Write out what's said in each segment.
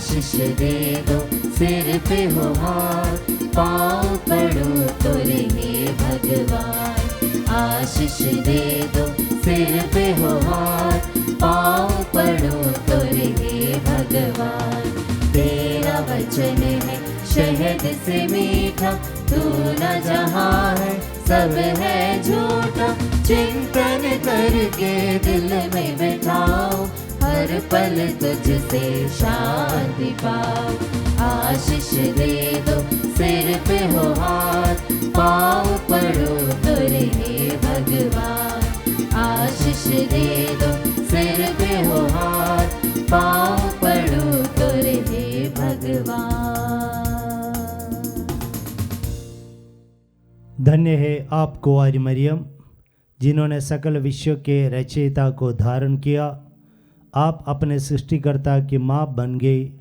आशीष दे दो, सिर पे हो हाथ, पाँव पड़ो तोरे हे भगवान। आशीष दे दो, सिर पे हो हाथ, पाँव पड़ो तोरे हे भगवान। तेरा वचन है शहद से मीठा, तू न जहाँ है सब है झूठा। चिंतन करके दिल में बैठाओ, हर पल तुझसे शांति पाओ। आशीष दे दो, सिर पे हो हाथ, पाँव पड़ो तोरे हे भगवान। आशीष दे दो, सिर पे हो हाथ, पाँव पड़ो तोरे हे भगवान। धन्य है आप कुंवारी मरियम, जिन्होंने सकल विश्व के रचयिता को धारण किया। आप अपने सृष्टिकर्ता की माँ बन गई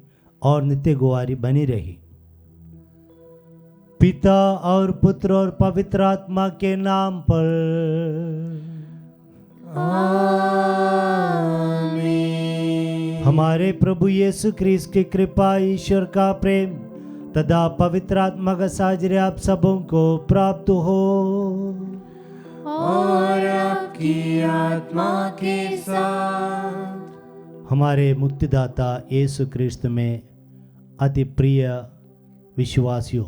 और नित्य कुंवारी बनी रही। पिता और पुत्र और पवित्र आत्मा के नाम पर आमीन। हमारे प्रभु यीशु ख्रीस्त की कृपा, ईश्वर का प्रेम तथा पवित्र आत्मा का साझरे आप सबों को प्राप्त हो और आपकी आत्मा के साथ। हमारे मुक्तिदाता यीशु ख्रीस्त में अति प्रिय विश्वासियों,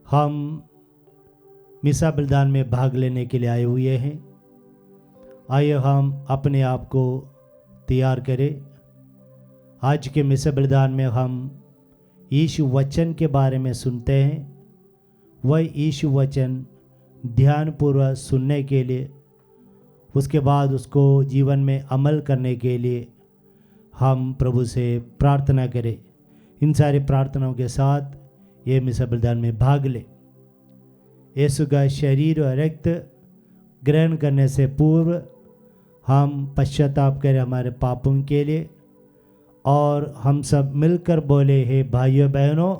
हम मिसा बलिदान में भाग लेने के लिए आए हुए हैं। आइए हम अपने आप को तैयार करें। आज के मिसा बलिदान में हम यीशु वचन के बारे में सुनते हैं। वह यीशु वचन ध्यानपूर्वक सुनने के लिए, उसके बाद उसको जीवन में अमल करने के लिए हम प्रभु से प्रार्थना करें। इन सारी प्रार्थनाओं के साथ ये मिसा बलिदान में भाग ले। यीशु का शरीर और रक्त ग्रहण करने से पूर्व हम पश्चाताप करें हमारे पापों के लिए, और हम सब मिलकर बोले, हे भाइयों बहनों,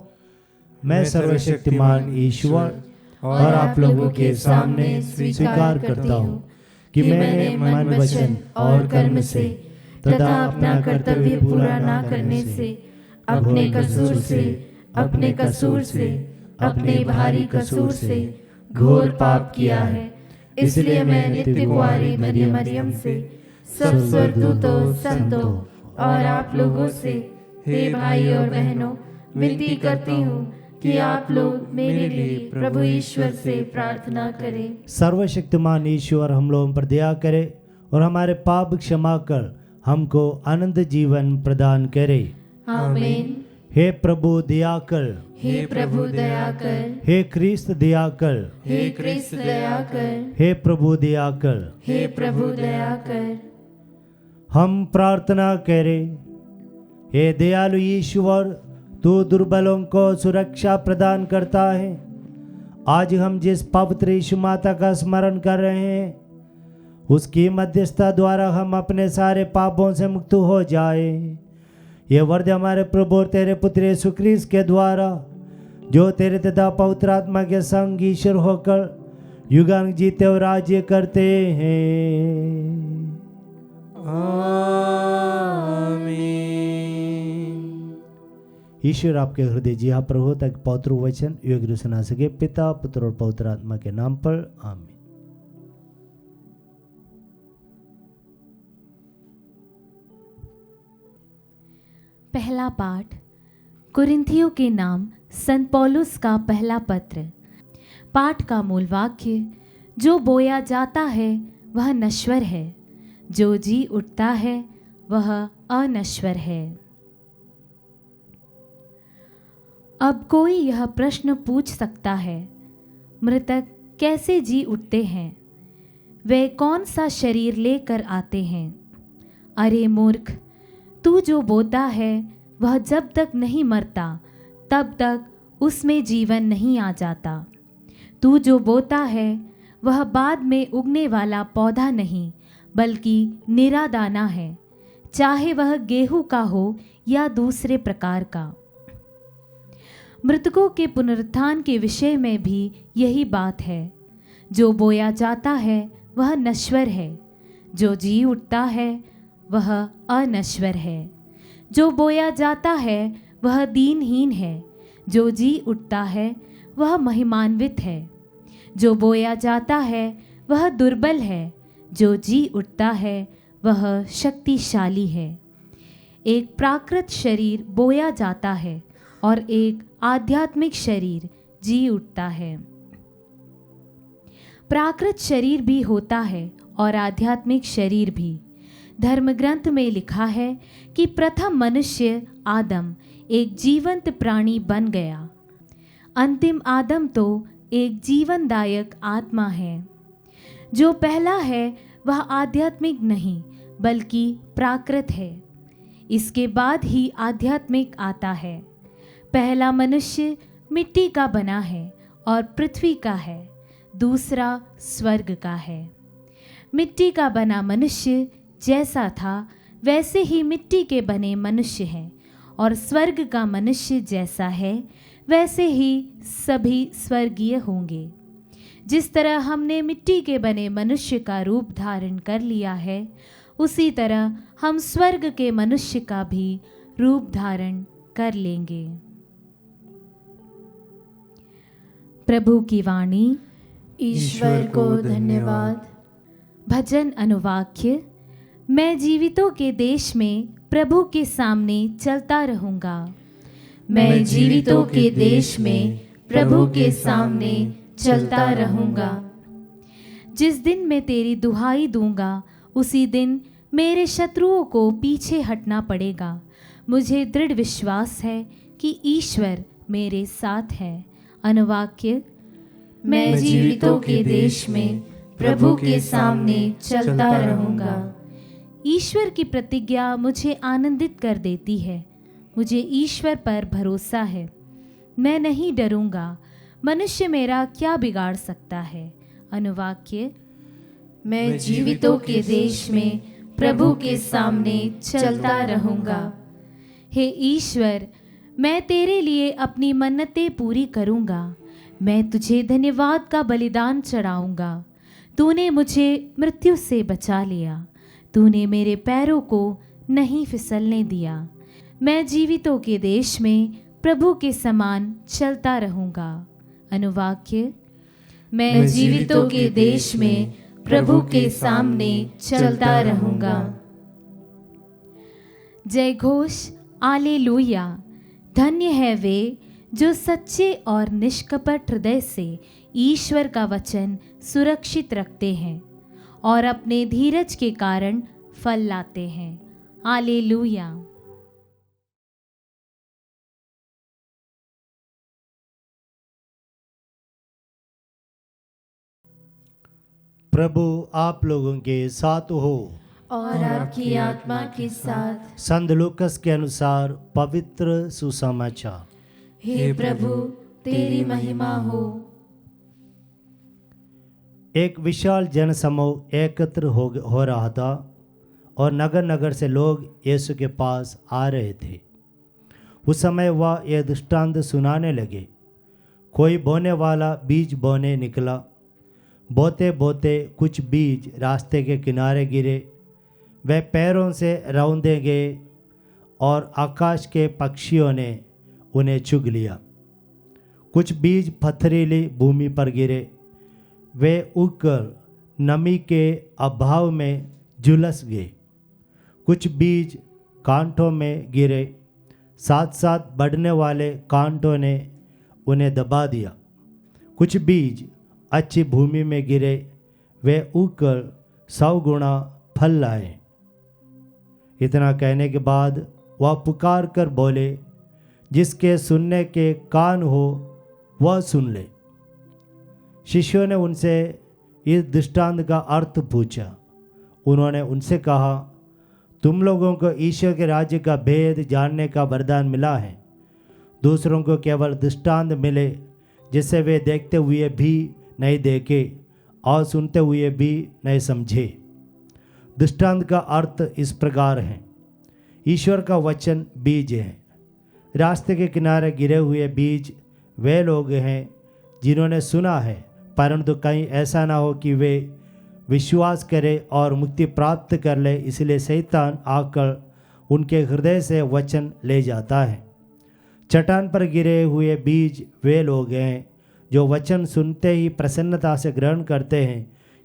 मैं सर्वशक्तिमान ईश्वर और आप लोगों के सामने स्वीकार करता हूँ कि मैंने मन, वचन और कर्म से तथा अपना कर्तव्य पूरा ना करने से, अपने कसूर से, अपने भारी कसूर से घोर पाप किया है। इसलिए मैं नित्य कुंवारी मरियम से, सब स्वर्गदूतों, संतों और आप लोगों से, हे भाई और बहनों, विनती करती हूँ कि आप लोग मेरे लिए प्रभु ईश्वर से प्रार्थना करें। सर्वशक्तिमान ईश्वर हम लोगों पर दया करे और हमारे पाप क्षमा कर हमको अनंत जीवन प्रदान करे। आमीन। हे प्रभु दया कर, हे प्रभु दया कर, हे ख्रीस्त दया कर, हे ख्रीस्त दया कर, हे प्रभु दया कर, हे प्रभु दया कर। हम प्रार्थना करें। हे दयालु ईश्वर, तू दुर्बलों को सुरक्षा प्रदान करता है। आज हम जिस पवित्र यीशु माता का स्मरण कर रहे हैं, उसकी मध्यस्थता द्वारा हम अपने सारे पापों से मुक्त हो जाए। ये वरद हमारे प्रभु और तेरे पुत्र यीशु ख्रीस्त के द्वारा, जो तेरे तथा पवित्र आत्मा के संग ईश्वर होकर युगांग जीते और राज्य करते हैं। ईश्वर आपके हृदय जी हाँ प्रभु तक पवित्र वचन योग्य सुना सके। पिता, पुत्र और पवित्र आत्मा के नाम पर आमीन। पहला पाठ कुरिन्थियों के नाम संत पौलुस का पहला पत्र। पाठ का मूल वाक्य, जो बोया जाता है वह नश्वर है, जो जी उठता है वह अनश्वर है। अब कोई यह प्रश्न पूछ सकता है, मृतक कैसे जी उठते हैं? वे कौन सा शरीर लेकर आते हैं? अरे मूर्ख, तू जो बोता है वह जब तक नहीं मरता तब तक उसमें जीवन नहीं आ जाता। तू जो बोता है वह बाद में उगने वाला पौधा नहीं, बल्कि निरा दाना है, चाहे वह गेहूं का हो या दूसरे प्रकार का। मृतकों के पुनरुत्थान के विषय में भी यही बात है। जो बोया जाता है वह नश्वर है, जो जी उठता है वह अनश्वर है। जो बोया जाता है वह दीनहीन है, जो जी उठता है वह महिमान्वित है। जो बोया जाता है वह दुर्बल है, जो जी उठता है वह शक्तिशाली है। एक प्राकृत शरीर बोया जाता है और एक आध्यात्मिक शरीर जी उठता है। प्राकृत शरीर भी होता है और आध्यात्मिक शरीर भी। धर्म ग्रंथ में लिखा है कि प्रथम मनुष्य आदम एक जीवंत प्राणी बन गया। अंतिम आदम तो एक जीवनदायक आत्मा है। जो पहला है वह आध्यात्मिक नहीं बल्कि प्राकृत है। इसके बाद ही आध्यात्मिक आता है। पहला मनुष्य मिट्टी का बना है और पृथ्वी का है, दूसरा स्वर्ग का है। मिट्टी का बना मनुष्य जैसा था वैसे ही मिट्टी के बने मनुष्य हैं, और स्वर्ग का मनुष्य जैसा है वैसे ही सभी स्वर्गीय होंगे। जिस तरह हमने मिट्टी के बने मनुष्य का रूप धारण कर लिया है, उसी तरह हम स्वर्ग के मनुष्य का भी रूप धारण कर लेंगे। प्रभु की वाणी। ईश्वर को धन्यवाद। भजन अनुवाक्य। मैं जीवितों के देश में प्रभु के सामने चलता रहूंगा। मैं जीवितों के देश में प्रभु के सामने चलता रहूंगा। जिस दिन मैं तेरी दुहाई दूंगा उसी दिन मेरे शत्रुओं को पीछे हटना पड़ेगा। मुझे दृढ़ विश्वास है कि ईश्वर मेरे साथ है। अनुवाक्य। मैं जीवितों के देश में प्रभु के सामने चलता रहूंगा। ईश्वर की प्रतिज्ञा मुझे आनंदित कर देती है। मुझे ईश्वर पर भरोसा है। मैं नहीं डरूंगा। मनुष्य मेरा क्या बिगाड़ सकता है। अनुवाक्य। मैं जीवितों के देश में प्रभु के सामने चलता रहूंगा। हे ईश्वर, मैं तेरे लिए अपनी मन्नतें पूरी करूंगा। मैं तुझे धन्यवाद का बलिदान चढ़ाऊंगा। तूने मुझे मृत्यु से बचा लिया। तूने मेरे पैरों को नहीं फिसलने दिया। मैं जीवितों के देश में प्रभु के समान चलता रहूंगा। अनुवाक्य। मैं जीवितों के देश में प्रभु के सामने चलता रहूंगा। जय घोष। आलेलुया। धन्य है वे जो सच्चे और निष्कपट हृदय से ईश्वर का वचन सुरक्षित रखते हैं और अपने धीरज के कारण फल लाते हैं। आलेलुया। प्रभु आप लोगों के साथ हो और आपकी आत्मा के साथ। संत लूकस के अनुसार पवित्र सुसमाचार। हे प्रभु, तेरी महिमा हो। एक विशाल जनसमूह एकत्र हो रहा था और नगर नगर से लोग यीशु के पास आ रहे थे। उस समय वह यह दृष्टांत सुनाने लगे। कोई बोने वाला बीज बोने निकला। बोते बोते कुछ बीज रास्ते के किनारे गिरे। वे पैरों से रौंदे गए और आकाश के पक्षियों ने उन्हें चुग लिया। कुछ बीज पथरीली भूमि पर गिरे। वे उगकर नमी के अभाव में झुलस गए। कुछ बीज कांटों में गिरे। साथ साथ बढ़ने वाले कांटों ने उन्हें दबा दिया। कुछ बीज अच्छी भूमि में गिरे। वे उगकर 100 गुना फल लाए। इतना कहने के बाद वह पुकार कर बोले, जिसके सुनने के कान हो वह सुन ले। शिष्यों ने उनसे इस दृष्टांत का अर्थ पूछा। उन्होंने उनसे कहा, तुम लोगों को ईश्वर के राज्य का भेद जानने का वरदान मिला है। दूसरों को केवल दृष्टांत मिले जिसे वे देखते हुए भी नहीं देखे और सुनते हुए भी नहीं समझे। दृष्टांत का अर्थ इस प्रकार है। ईश्वर का वचन बीज है। रास्ते के किनारे गिरे हुए बीज वे लोग हैं जिन्होंने सुना है, परंतु कहीं ऐसा ना हो कि वे विश्वास करें और मुक्ति प्राप्त कर ले, इसलिए शैतान आकर उनके हृदय से वचन ले जाता है। चट्टान पर गिरे हुए बीज वे लोग हैं जो वचन सुनते ही प्रसन्नता से ग्रहण करते हैं,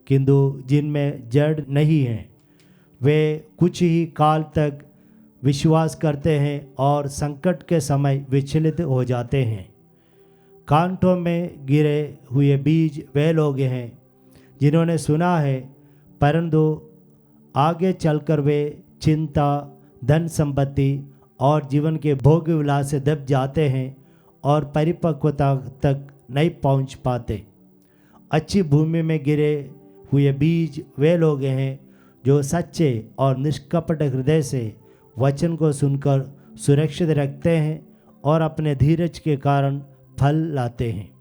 किंतु जिनमें जड़ नहीं है। वे कुछ ही काल तक विश्वास करते हैं और संकट के समय विचलित हो जाते हैं। कांटों में गिरे हुए बीज वे लोग हैं जिन्होंने सुना है, परंतु आगे चलकर वे चिंता, धन संपत्ति और जीवन के भोग विलास से दब जाते हैं और परिपक्वता तक नहीं पहुंच पाते। अच्छी भूमि में गिरे हुए बीज वे लोग हैं जो सच्चे और निष्कपट हृदय से वचन को सुनकर सुरक्षित रखते हैं और अपने धीरज के कारण फल लाते हैं।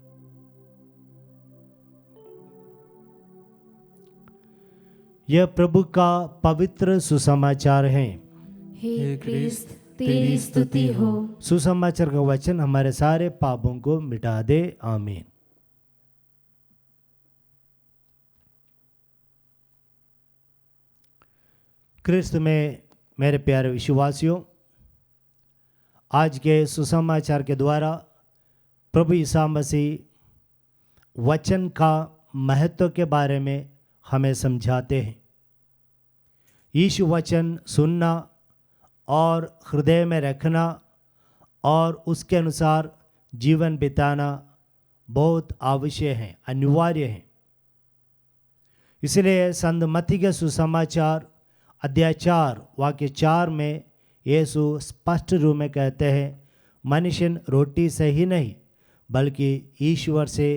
यह प्रभु का पवित्र सुसमाचार है। हे क्रिस्त, तेरी स्तुति हो। सुसमाचार का वचन हमारे सारे पापों को मिटा दे। आमीन। क्रिस्त में मेरे प्यारे विश्वासियों, आज के सुसमाचार के द्वारा प्रभु ईसा मसीह वचन का महत्व के बारे में हमें समझाते हैं। यीशु वचन सुनना और हृदय में रखना और उसके अनुसार जीवन बिताना बहुत आवश्यक है, अनिवार्य है। इसलिए संत मत्ती के सुसमाचार अध्याय 4 वाक्य 4 में यीशु स्पष्ट रूप में कहते हैं, मनुष्य रोटी से ही नहीं बल्कि ईश्वर से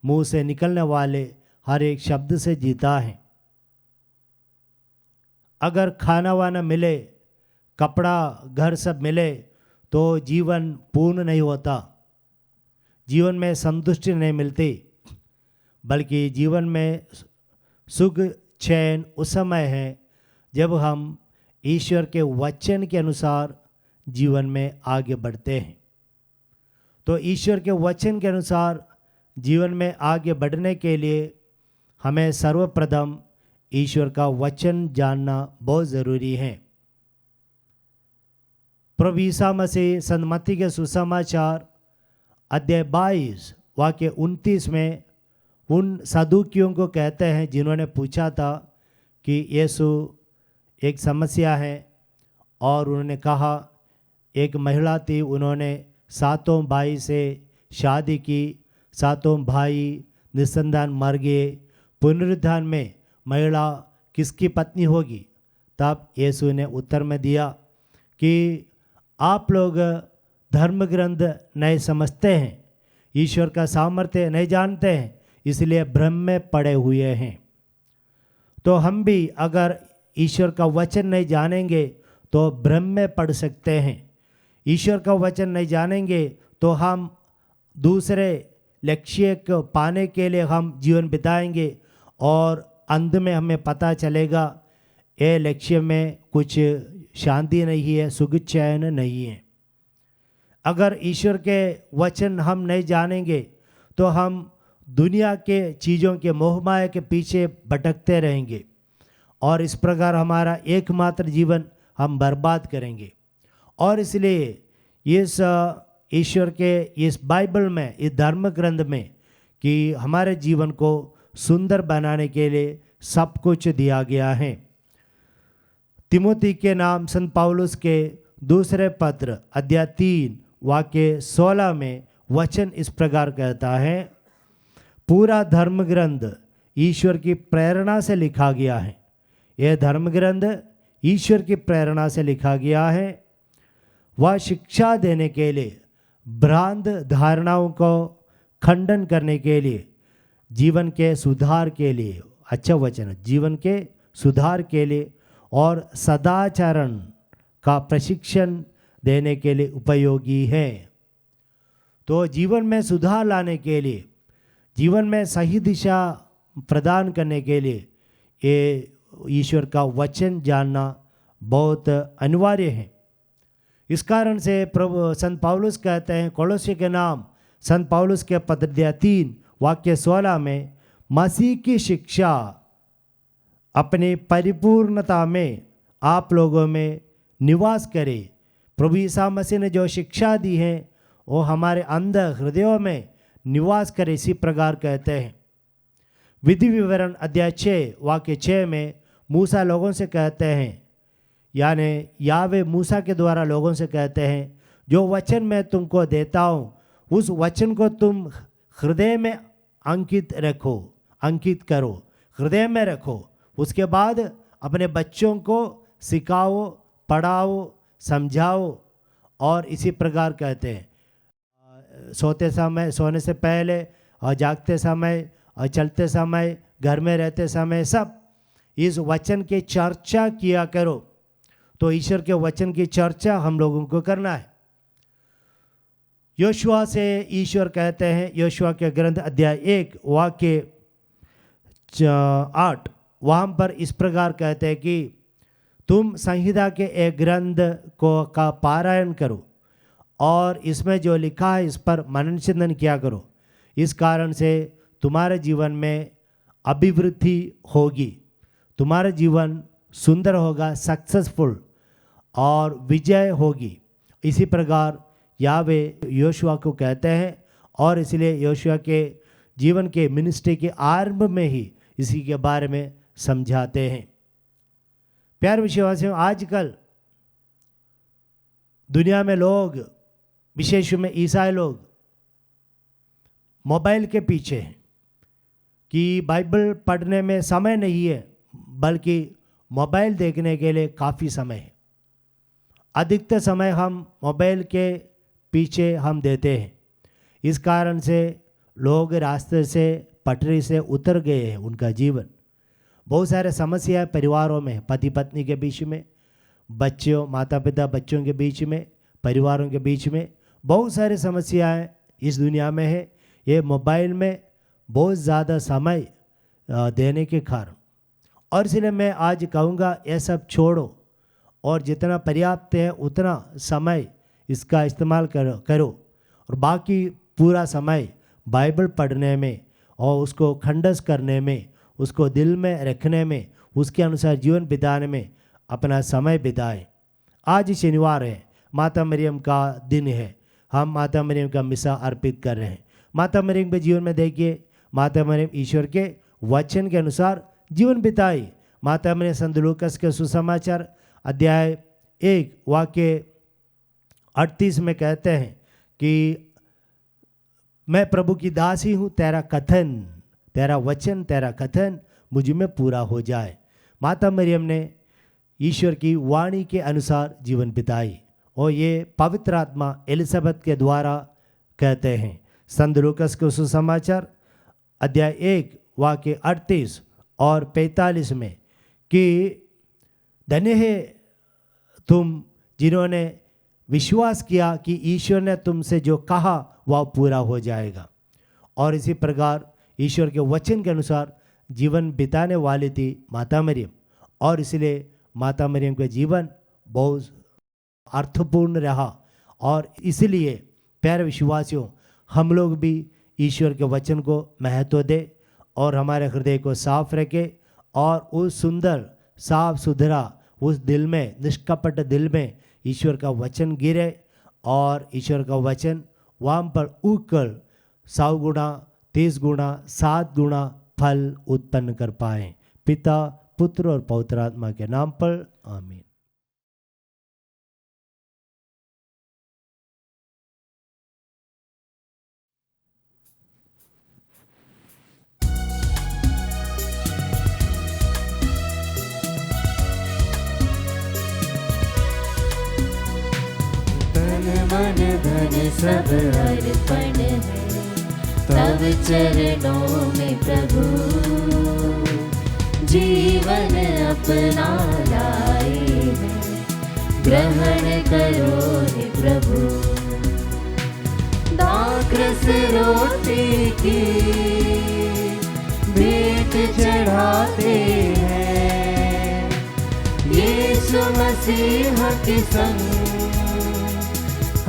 मुंह से निकलने वाले हर एक शब्द से जीता है। अगर खाना वाना मिले, कपड़ा घर सब मिले तो जीवन पूर्ण नहीं होता, जीवन में संतुष्टि नहीं मिलती, बल्कि जीवन में सुख चैन उस समय है जब हम ईश्वर के वचन के अनुसार जीवन में आगे बढ़ते हैं। तो ईश्वर के वचन के अनुसार जीवन में आगे बढ़ने के लिए हमें सर्वप्रथम ईश्वर का वचन जानना बहुत ज़रूरी है। प्रभु ईसा मसीह संत मत्ती के सुसमाचार अध्याय 22 वाक्य 29 में उन सदूकियों को कहते हैं जिन्होंने पूछा था कि यीशु एक समस्या है, और उन्होंने कहा, एक महिला थी, उन्होंने 7 भाई से शादी की, 7 भाई निसंतान मर गए, पुनरुत्थान में महिला किसकी पत्नी होगी? तब यीशु ने उत्तर में दिया कि आप लोग धर्म ग्रंथ नहीं समझते हैं, ईश्वर का सामर्थ्य नहीं जानते हैं, इसलिए भ्रम में पड़े हुए हैं। तो हम भी अगर ईश्वर का वचन नहीं जानेंगे तो भ्रम में पड़ सकते हैं। ईश्वर का वचन नहीं जानेंगे तो हम दूसरे लक्ष्य को पाने के लिए हम जीवन बिताएंगे और अंत में हमें पता चलेगा ये लक्ष्य में कुछ शांति नहीं है, सुख चैन नहीं है। अगर ईश्वर के वचन हम नहीं जानेंगे तो हम दुनिया के चीज़ों के मोह माया के पीछे भटकते रहेंगे और इस प्रकार हमारा एकमात्र जीवन हम बर्बाद करेंगे। और इसलिए इस ईश्वर के इस बाइबल में, इस धर्म ग्रंथ में कि हमारे जीवन को सुंदर बनाने के लिए सब कुछ दिया गया है। तिमोथी के नाम संत पौलुस के दूसरे पत्र अध्याय 3 वाक्य 16 में वचन इस प्रकार कहता है, पूरा धर्म ग्रंथ ईश्वर की प्रेरणा से लिखा गया है। यह धर्म ग्रंथ ईश्वर की प्रेरणा से लिखा गया है। वह शिक्षा देने के लिए, भ्रांत धारणाओं को खंडन करने के लिए, जीवन के सुधार के लिए, अच्छा वचन, जीवन के सुधार के लिए और सदाचरण का प्रशिक्षण देने के लिए उपयोगी है। तो जीवन में सुधार लाने के लिए, जीवन में सही दिशा प्रदान करने के लिए ये ईश्वर का वचन जानना बहुत अनिवार्य है। इस कारण से प्रभु संत पौलुस कहते हैं, कोलोसी के नाम संत पौलुस के पत्र अध्याय 3 वाक्य 16 में, मसीह की शिक्षा अपनी परिपूर्णता में आप लोगों में निवास करे। प्रभु यीशु मसीह ने जो शिक्षा दी है वो हमारे अंदर हृदयों में निवास करे, इसी प्रकार कहते हैं। विधि विवरण अध्याय 6 वाक्य 6 में मूसा लोगों से कहते हैं, यानी यावे मूसा के द्वारा लोगों से कहते हैं, जो वचन मैं तुमको देता हूँ उस वचन को तुम हृदय में अंकित करो, हृदय में रखो। उसके बाद अपने बच्चों को सिखाओ, पढ़ाओ, समझाओ। और इसी प्रकार कहते हैं, सोते समय, सोने से पहले और जागते समय और चलते समय, घर में रहते समय, सब इस वचन की चर्चा किया करो। तो ईश्वर के वचन की चर्चा हम लोगों को करना है। योशुआ से ईश्वर कहते हैं, योशुआ के ग्रंथ अध्याय 1 वाक्य 8, वहाँ पर इस प्रकार कहते हैं कि तुम संहिता के एक ग्रंथ का पारायण करो और इसमें जो लिखा है इस पर मनन चिंतन किया करो। इस कारण से तुम्हारे जीवन में अभिवृद्धि होगी, तुम्हारा जीवन सुंदर होगा, सक्सेसफुल और विजय होगी। इसी प्रकार यावे योशुआ को कहते हैं और इसलिए योशुआ के जीवन के मिनिस्ट्री के आरंभ में ही इसी के बारे में समझाते हैं। प्यारे विश्वासियों, आजकल दुनिया में लोग, विशेष में ईसाई लोग, मोबाइल के पीछे हैं कि बाइबल पढ़ने में समय नहीं है, बल्कि मोबाइल देखने के लिए काफ़ी समय है। अधिकतर समय हम मोबाइल के पीछे हम देते हैं। इस कारण से लोग रास्ते से, पटरी से उतर गए हैं। उनका जीवन बहुत सारे समस्याएं परिवारों में, पति पत्नी के बीच में, बच्चों, माता पिता बच्चों के बीच में, परिवारों के बीच में बहुत सारी समस्याएं इस दुनिया में है। ये मोबाइल में बहुत ज़्यादा समय देने के कारण। और इसलिए मैं आज कहूँगा, ये सब छोड़ो और जितना पर्याप्त है उतना समय इसका इस्तेमाल करो और बाकी पूरा समय बाइबल पढ़ने में और उसको खंडस करने में, उसको दिल में रखने में, उसके अनुसार जीवन बिताने में अपना समय बिताएं। आज शनिवार है, माता मरियम का दिन है। हम माता मरियम का मिसा अर्पित कर रहे हैं। माता मरियम के जीवन में देखिए, माता मरियम ईश्वर के वचन के अनुसार जीवन बिताई। माता मरियम संत लूकास के सुसमाचार अध्याय 1 वाक्य 38 में कहते हैं कि मैं प्रभु की दासी हूँ, तेरा वचन, तेरा कथन मुझ में पूरा हो जाए। माता मरियम ने ईश्वर की वाणी के अनुसार जीवन बिताई और ये पवित्र आत्मा एलिजाबेथ के द्वारा कहते हैं। संत लूकास के सुसमाचार अध्याय 1 वाक्य 38 और 45 में कि धन्य है तुम जिन्होंने विश्वास किया कि ईश्वर ने तुमसे जो कहा वह पूरा हो जाएगा। और इसी प्रकार ईश्वर के वचन के अनुसार जीवन बिताने वाली थी माता मरियम, और इसलिए माता मरियम का जीवन बहुत अर्थपूर्ण रहा। और इसलिए प्यारे विश्वासियों, हम लोग भी ईश्वर के वचन को महत्व दें और हमारे हृदय को साफ रखें और उस सुंदर साफ सुथरा उस दिल में, निष्कपट दिल में ईश्वर का वचन गिरे और ईश्वर का वचन वहाँ पर उगकर 100 गुना, 30 गुना, 7 गुना फल उत्पन्न कर पाए। पिता, पुत्र और पवित्र आत्मा के नाम पर आमीन। मन धन सब अर्पण है तब चरणों में प्रभु, जीवन अपना लाए हैं ग्रहण करो हे प्रभु। दाखरस रोटी की भेंट चढ़ाते हैं, यीशु मसीह के संग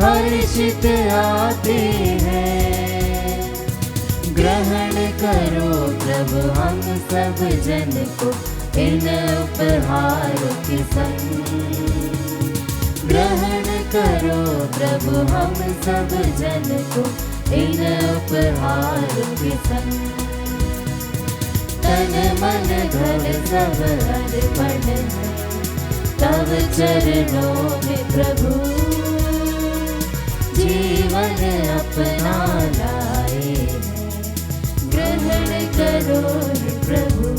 हर्षित आते हैं। ग्रहण करो प्रभु हम सब जन को इन उपहारों के संग, ग्रहण करो प्रभु हम सब जन को इन उपहार के संग। तन मन धन सब अर्पण है तब चरणों में प्रभु, जीवन अपना लाए हैं ग्रहण करो हे प्रभु।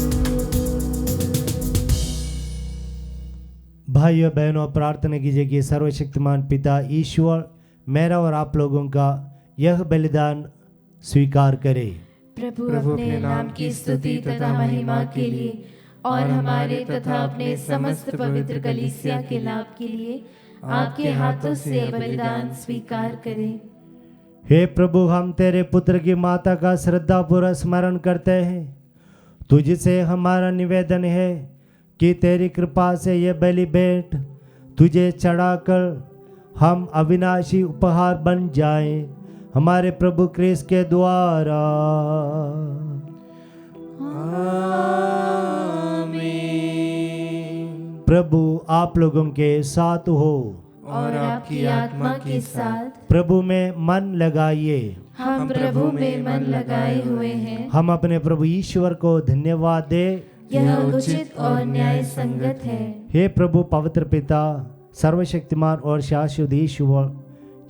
भाइयों बहनों, प्रार्थना कीजिए कि सर्वशक्तिमान पिता ईश्वर मेरा और आप लोगों का यह बलिदान स्वीकार करे। प्रभु अपने नाम की स्तुति तथा महिमा के लिए और हमारे तथा अपने समस्त पवित्र कलीसिया के लाभ के लिए आपके हाथों से बलिदान स्वीकार करें। हे प्रभु, हम तेरे पुत्र की माता का श्रद्धापूर्वक स्मरण करते हैं। तुझसे हमारा निवेदन है कि तेरी कृपा से ये बलि भेंट तुझे चढ़ाकर हम अविनाशी उपहार बन जाएं हमारे प्रभु क्रिस्त के द्वारा। प्रभु आप लोगों के साथ हो और आपकी आत्मा के साथ। प्रभु में मन लगाइए। हम प्रभु में मन लगाए हुए हैं। हम अपने प्रभु ईश्वर को धन्यवाद दे, यह उचित और न्याय संगत है। हे प्रभु पवित्र पिता सर्वशक्तिमान और शाश्वत ईश्वर,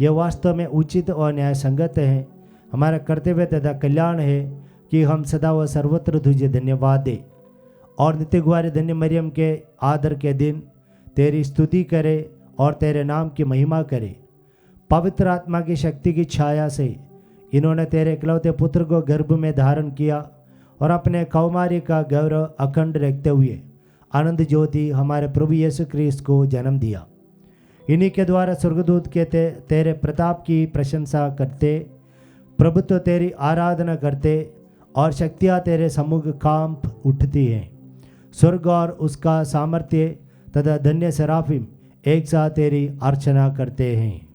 यह वास्तव में उचित और न्याय संगत है। हमारा कर्तव्य तथा कल्याण है कि हम सदा व सर्वत्र तुझे धन्यवाद दे और नित्य गुआरी धन्य मरियम के आदर के दिन तेरी स्तुति करे और तेरे नाम की महिमा करे। पवित्र आत्मा की शक्ति की छाया से इन्होंने तेरे इकलौते पुत्र को गर्भ में धारण किया और अपने कौमारी का गौरव अखंड रखते हुए आनंद ज्योति हमारे प्रभु यीशु क्रिस्त को जन्म दिया। इन्हीं के द्वारा स्वर्गदूत के तेरे प्रताप की प्रशंसा करते, प्रभुत्व तेरी आराधना करते और शक्तियाँ तेरे सम्मुख कांप उठती हैं। स्वर्ग और उसका सामर्थ्य तथा धन्य सराफिम एक साथ तेरी अर्चना करते हैं।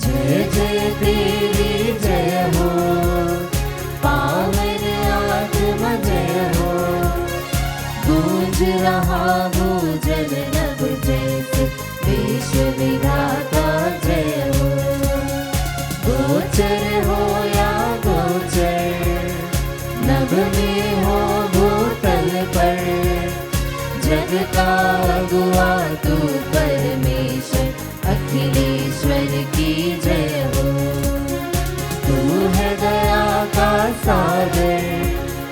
जय जय तेरी जय हो, पावन आत्मा जय हो। गूंज रहा भूजल नभ जैसे विश्व विधाता जय हो। गोचर हो या गोचर, नभ में हो भूतल पर, जग का अगुआ तू परमेश्वर अखिलेश्वर की जय हो। तू है दया का सागर,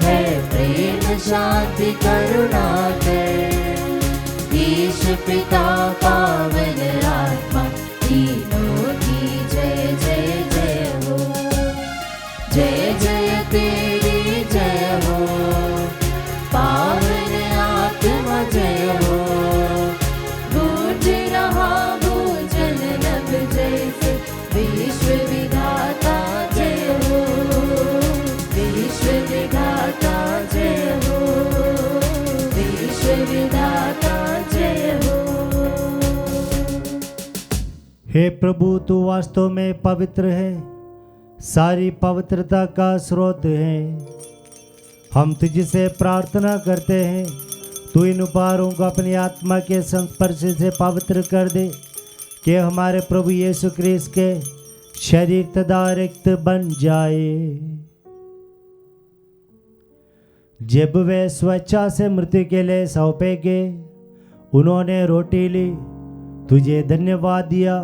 है प्रेम शांति करुणा कर। ईश पिता पावन आत्मा तीनों की जय जय जय हो। जय जय तेरी जय हो, पावन आत्मा जय हो। गूंज रहा भूजल नभ जैसे विश्व विधाता जय हो। विश्व विधाता जय हो, विश्व विधाता जय हो। हे प्रभु, तू वास्तव में पवित्र है, सारी पवित्रता का स्रोत है। हम तुझसे प्रार्थना करते हैं, तू इन उपहारों को अपनी आत्मा के संस्पर्श से पवित्र कर दे कि हमारे प्रभु यीशु क्रिस्त के शरीर तथा रक्त बन जाए। जब वे स्वेच्छा से मृत्यु के लिए सौंपे गए, उन्होंने रोटी ली, तुझे धन्यवाद दिया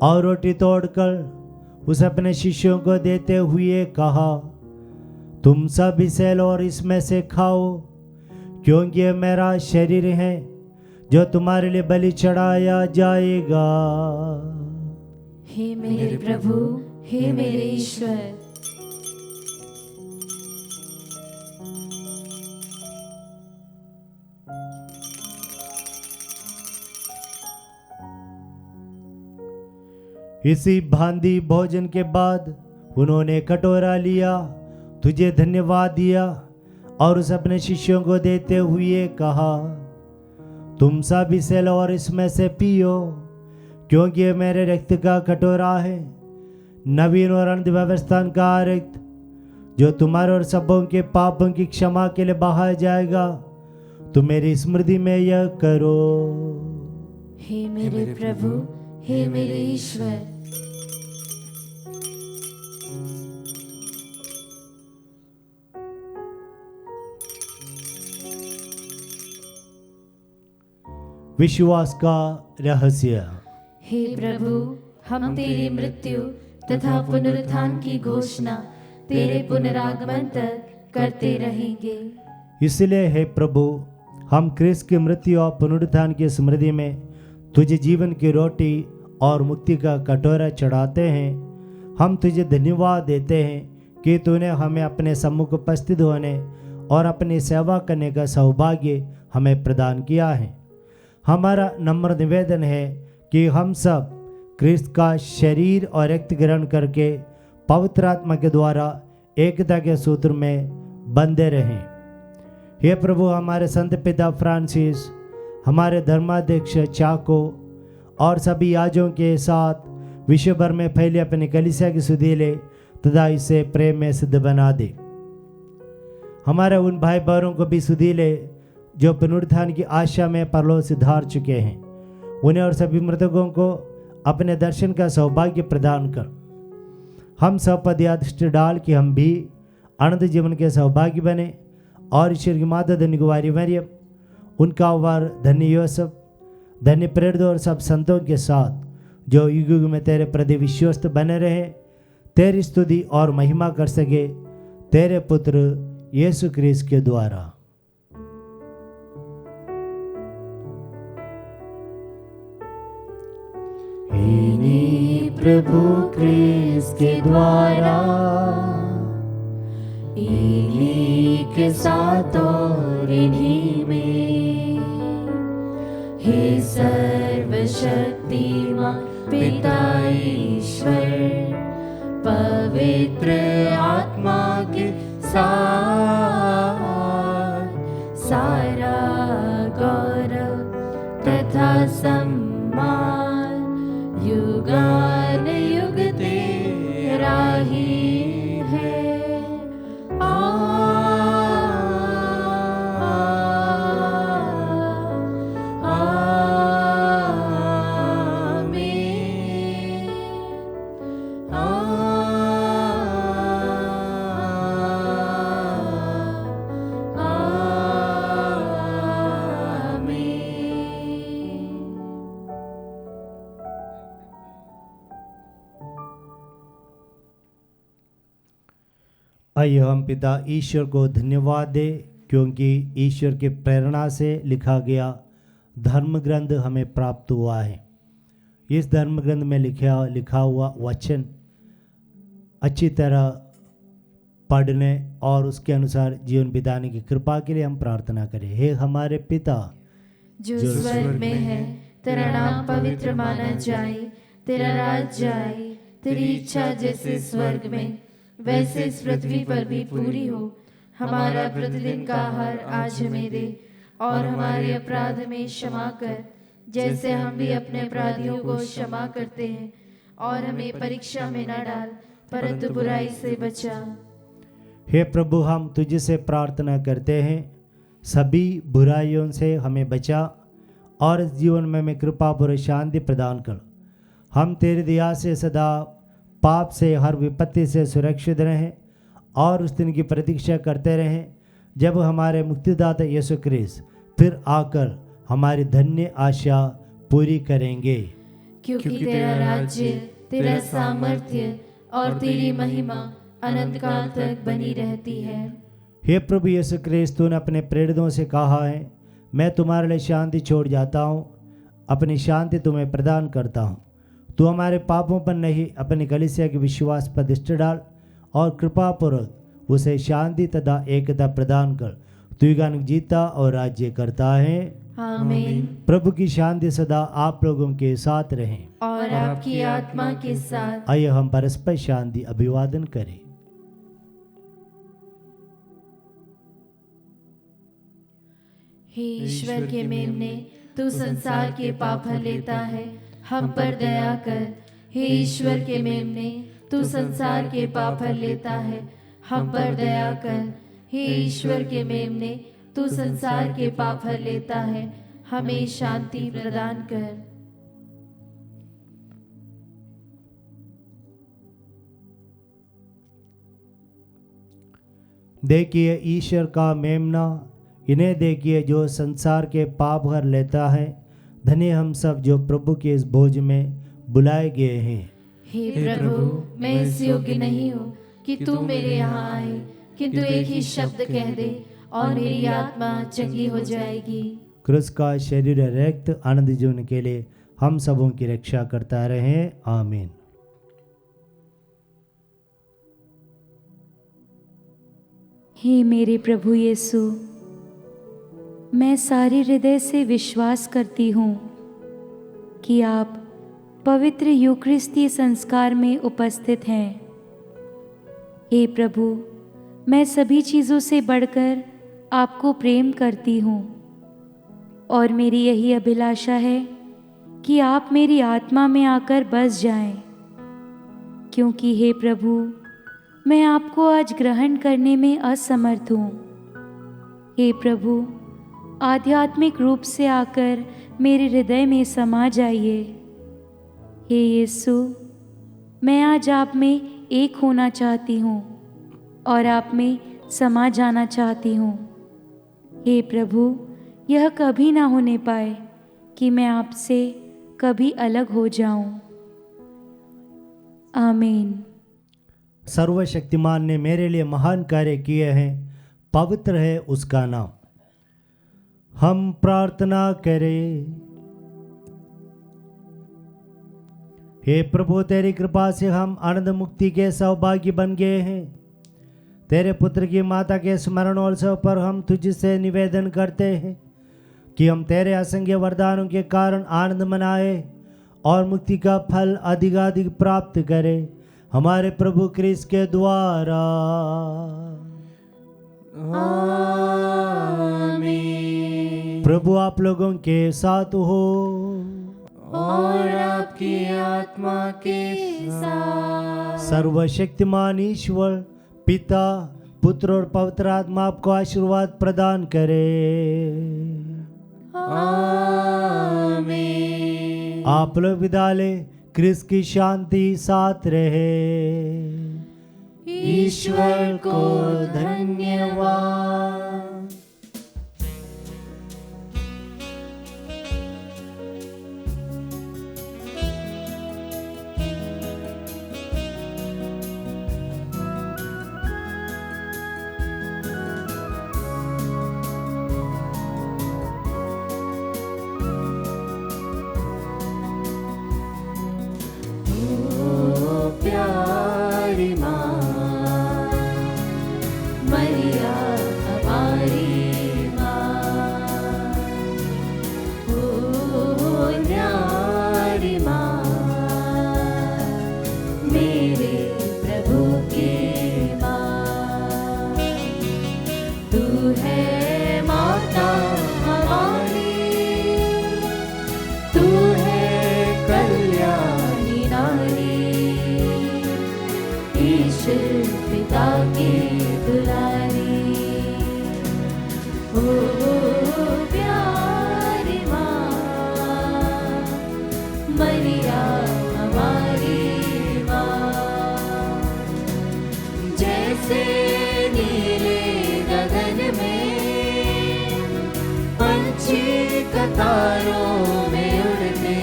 और रोटी तोड़कर उस अपने शिष्यों को देते हुए कहा, तुम सब इसे लो और इसमें से खाओ, क्योंकि यह मेरा शरीर है जो तुम्हारे लिए बलि चढ़ाया जाएगा। हे मेरे प्रभु, हे मेरे ईश्वर। इसी भांति भोजन के बाद उन्होंने कटोरा लिया, तुझे धन्यवाद दिया और उस अपने शिष्यों को देते हुए कहा, तुम सब इसे लो और इसमें से पियो, क्योंकि ये मेरे रक्त का कटोरा है, नवीन और अनंत व्यवस्था का रक्त, जो तुम्हारे और सबों के पापों की क्षमा के लिए बहाया जाएगा। तुम मेरी स्मृति में यह करो। हे मेरे प्रभु, हे मेरे ईश्वर, विश्वास का रहस्य। हे प्रभु, हम तेरी मृत्यु तथा पुनरुत्थान की घोषणा तेरे पुनरागमन तक करते रहेंगे। इसलिए हे प्रभु, हम क्रिस्त की मृत्यु और पुनरुत्थान की स्मृति में तुझे जीवन की रोटी और मुक्ति का कटोरा चढ़ाते हैं। हम तुझे धन्यवाद देते हैं कि तूने हमें अपने सम्मुख उपस्थित होने और अपनी सेवा करने का सौभाग्य हमें प्रदान किया है। हमारा नम्र निवेदन है कि हम सब क्रिस्त का शरीर और रक्त ग्रहण करके पवित्र आत्मा के द्वारा एकता के सूत्र में बंधे रहें। हे प्रभु, हमारे संत पिता फ्रांसिस, हमारे धर्माध्यक्ष चाको और सभी याजों के साथ विश्व भर में फैले अपनी कलीसिया की सुधीले तथा इसे प्रेम में सिद्ध बना दे। हमारे उन भाई बहनों को भी सुधीले जो पुनरुत्थान की आशा में परलोक से धार चुके हैं, उन्हें और सभी मृतकों को अपने दर्शन का सौभाग्य प्रदान कर। हम सब पर दृष्टि डाल कि हम भी अनंत जीवन के सौभाग्य बने और ईश्वर की माता धन्य कुमारी मरियम, उनका वर धन्य यूसुफ, धन्य प्रेरित और सब संतों के साथ जो युग युग में तेरे प्रति विश्वस्त बने रहे, तेरी स्तुति और महिमा कर सके, तेरे पुत्र यीशु क्रिस्त के द्वारा। इन्हीं प्रभु क्रिस्त के द्वारा, इन्हीं के साथ और इन्हीं में, हे सर्वशक्तिमान पिता ईश्वर, पवित्र आत्मा के साथ सारा गौरव तथा सम्मान युगान युग तेरा ही है। आइए हम पिता ईश्वर को धन्यवाद दें, क्योंकि ईश्वर के प्रेरणा से लिखा गया धर्म ग्रंथ हमें प्राप्त हुआ है। इस धर्म ग्रंथ में लिखा हुआ वचन अच्छी तरह पढ़ने और उसके अनुसार जीवन बिताने की कृपा के लिए हम प्रार्थना करें। हे हमारे पिता जो स्वर्ग में है, तेरा नाम पवित्र माना जाए, तेरा राज्य आए, तेरी इच्छा जैसे स्वर्ग में वैसे इस पृथ्वी पर भी पूरी हो। हमारा प्रतिदिन का आहार आज हमें दे, और हमारे अपराध में क्षमा कर, जैसे हम भी अपने अपराधियों को क्षमा करते हैं, और हमें परीक्षा में न डाल, परंतु बुराई से बचा। हे प्रभु, हम तुझसे प्रार्थना करते हैं, सभी बुराइयों से हमें बचा और इस जीवन में हमें कृपा पूर्वक शांति प्रदान कर। हम तेरी दया से सदा पाप से, हर विपत्ति से सुरक्षित रहें और उस दिन की प्रतीक्षा करते रहें जब हमारे मुक्तिदाता यीशु क्रिस्त फिर आकर हमारी धन्य आशा पूरी करेंगे। क्योंकि तेरा राज्य, तेरा सामर्थ्य और तेरी महिमा अनंत काल तक बनी रहती है। हे प्रभु यीशु क्रिस्त, तूने अपने प्रेरितों से कहा है, मैं तुम्हारे लिए शांति छोड़ जाता हूँ, अपनी शांति तुम्हें प्रदान करता हूँ। तू हमारे पापों पर नहीं, अपनी कलीसिया के विश्वास पर दृष्टि डाल और कृपापूर्वक उसे शांति तथा एकता प्रदान कर। तू युगानुयुग जीता और राज्य करता है। आमीन। प्रभु की शांति सदा आप लोगों के साथ रहे और आपकी आत्मा के साथ। आइए हम परस्पर शांति अभिवादन करें। हे ईश्वर के मेमने, तू संसार के पाप हर लेता है, हम पर दया कर। हे ईश्वर के मेमने, तू संसार के पाप हर लेता है, हम पर दया कर। हे ईश्वर के मेमने, तू संसार के पाप हर लेता है, हमें शांति प्रदान कर। देखिए ईश्वर का मेमना, इन्हें देखिए जो संसार के पाप हर लेता है। धन्य हम सब जो प्रभु के इस भोज में बुलाए गए हैं। हे प्रभु, मैं इस योग्य नहीं हूँ कि तू मेरे यहाँ आए, किंतु एक ही शब्द कह दे और मेरी आत्मा चंगी हो जाएगी। क्रूस का शरीर रक्त आनंद जीवन के लिए हम सबों की रक्षा करता रहे। आमीन। हे मेरे प्रभु यीशु, मैं सारे हृदय से विश्वास करती हूँ कि आप पवित्र यूकरिस्ती संस्कार में उपस्थित हैं। हे प्रभु, मैं सभी चीज़ों से बढ़कर आपको प्रेम करती हूँ और मेरी यही अभिलाषा है कि आप मेरी आत्मा में आकर बस जाएं, क्योंकि हे प्रभु, मैं आपको आज ग्रहण करने में असमर्थ हूँ। हे प्रभु, आध्यात्मिक रूप से आकर मेरे हृदय में समा जाइए। हे यीशु, मैं आज आप में एक होना चाहती हूँ और आप में समा जाना चाहती हूँ। हे प्रभु, यह कभी ना होने पाए कि मैं आपसे कभी अलग हो जाऊं। आमीन। सर्वशक्तिमान ने मेरे लिए महान कार्य किए हैं, पवित्र है उसका नाम। हम प्रार्थना करें। हे प्रभु, तेरी कृपा से हम आनंद मुक्ति के सौभाग्य बन गए हैं। तेरे पुत्र की माता के स्मरणोत्सव पर हम तुझसे निवेदन करते हैं कि हम तेरे असंख्य वरदानों के कारण आनंद मनाए और मुक्ति का फल अधिकाधिक प्राप्त करें, हमारे प्रभु क्रिस्त के द्वारा। आमीन। प्रभु आप लोगों के साथ हो और आपकी आत्मा के साथ। सर्वशक्तिमान ईश्वर पिता, पुत्र और पवित्र आत्मा आपको आशीर्वाद प्रदान करे। आमीन। आप लोग विदा ले, क्रिस्त की शांति साथ रहे। ईश्वर को धन्यवाद। प्यारी माँ मरिया हमारी माँ, ओ न्यारी माँ मेरे प्रभु की माँ। तू है माता हमारी, तू है कल्याणी नारी, ईश्वर पिता की दुलारी। ओ प्यारी माँ मरिया हमारी माँ। जैसे नीले गगन में पंछी कतारों में उड़ते,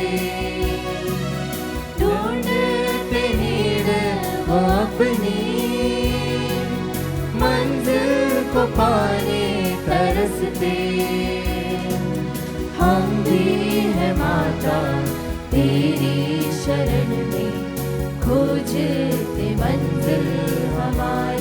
ढूंढते नीड वो अपनी मंजिल को पाने तरसते। हम भी है माता तेरी शरण में, खोजते मंजिल हमारी।